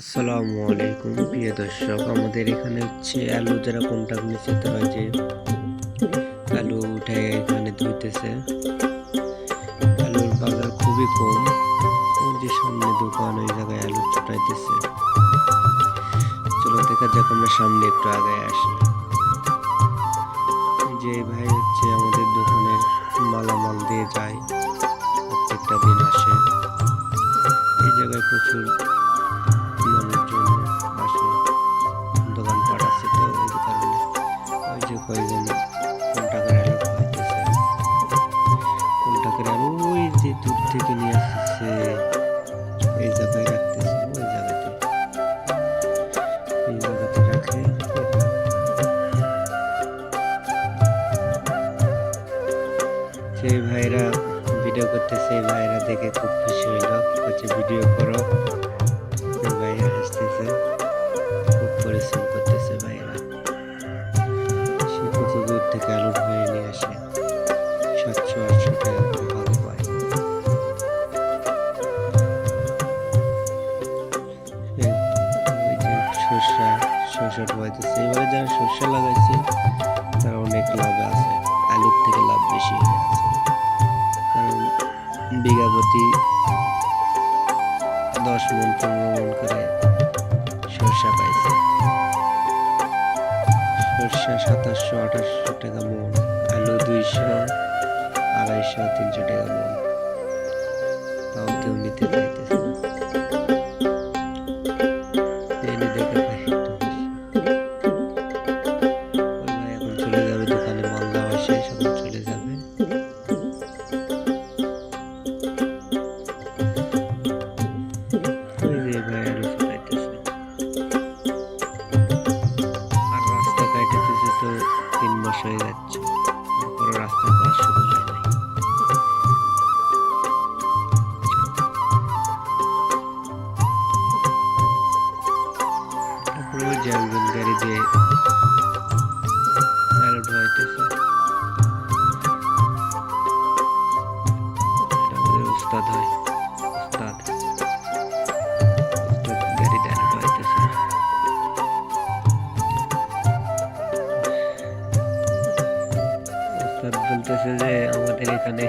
আসসালামু আলাইকুম প্রিয় দর্শক, আমাদের এখানে হচ্ছে আলু যারা কন্টাক্ট নিচ্ছে তারা যে আলু উঠে এখানে ধুইতেছে। আলুর বাজার খুবই কম। ওই যে সামনে দোকান, ওই জায়গায় আলু ছুটাইতেছে। চলো দেখা যাক, আমরা সামনে একটু আগায় আসি। যে ভাই হচ্ছে আমাদের দোকানের মালামাল দিয়ে যায়, প্রত্যেকটা দিন আসে। এই জায়গায় প্রচুর মানুষজন আসে, দোকানপাট আছে, তো এই কারণে ওই যে কয়েকজন কন্টাক্টের আলু খাইতেছে। কন্টাক্টের আলু ওই যে দূর থেকে নিয়ে আসছে, এই জায়গায় রাখতেছে। এই জায়গাতে রাখে। সেই ভাইরা ভিডিও করতেছে, এই ভাইরা দেখে খুব খুশি হইল, হচ্ছে ভিডিও করো। ভাইরা হাসতেছে, খুব পরিশ্রম করতেছে ভাইরা। সে কত দূর থেকে আলু ধুয়ে নিয়ে আসে, 700-800 টাকা করে ভাগে পায়। ওই যে সরষা ঢোয়াইতেছে। এবারে যারা সরষা লাগাইছে তারা অনেক লাভ আছে, আলুর থেকে লাভ বেশি আছে। কারণ বিঘা প্রতি 10 মণ 15 মণ করে সরষা পাইছে। সরষা 2700-2800 টাকা মণ, আলু 200-250-300 টাকা মণ। তাও কেউ নিতে চাইতেছে না। এনে দেখে ভাই একটু খুশি। ওই ভাই এখন চলে যাবে দোকানে, মাল দেওয়া শেষ, এখন চলে যাবে। ওই যে ভাই আলু ছড়াইতেছে, আর রাস্তা কাটতেছে তো 3 মাস হয়ে যাচ্ছে, তারপরে রাস্তার কাজ শুরু হয় নাই। তারপরে ওই যে একজন গাড়ি দিয়ে আলু ঢোয়াইতেছে। এটা আমাদের উস্তাদ হয়, উস্তাদ গাড়ি দিয়ে আলু ঢোয়াইতেছে। উস্তাদ বলতেছে যে আমাদের এখানে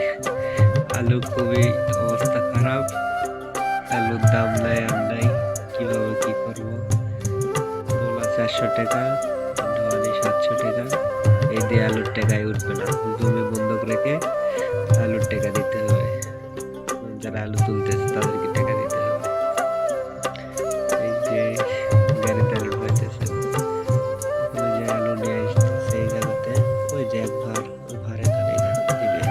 আলু খুবই অবস্থা খারাপ, আলুর দাম নাই, আম নাই, কিভাবে কি করবো। তোলা 400 টাকা, ঢোয়ানি 700 টাকা, এই দিয়ে আলুর টাকায় উঠবে না। জমি বন্ধক রেখে আলুর টাকা দিতে হবে, যারা আলু তুলতেছে তাদেরকে টাকা দিতে হবে। এই যে গাড়িতে আলু হইতেছে, ওখানে যে আলু নিয়ে আসতেছে এই জায়গাতে, ওই যে এক ভার, ওই ভার এখানে দিবে।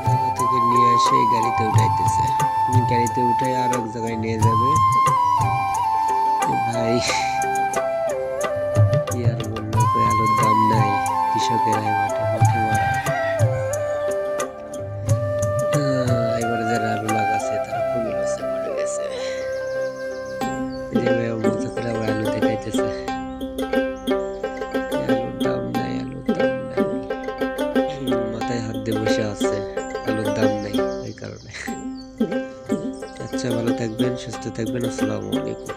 জায়গা থেকে নিয়ে এসে এই গাড়িতে উঠাইতেছে, গাড়িতে উঠে আর এক জায়গায় নিয়ে যাবে। ভাই কি আর বললো, আলুর দাম নাই, কৃষকের মাঠে মাঠে মারা। এবারে যারা আলু লাগাচ্ছে তারা খুবই লসে পড়ে গেছে। মজা করে আবার আলু দেখাইতেছে, আলুর দাম নাই, আলুর দাম নাই। মাথায় হাত দিয়ে বসে আছে, আলুর দাম নাই এই কারণে। আচ্ছা, ভালো থাকবেন, সুস্থ থাকবেন, আসসালামু আলাইকুম।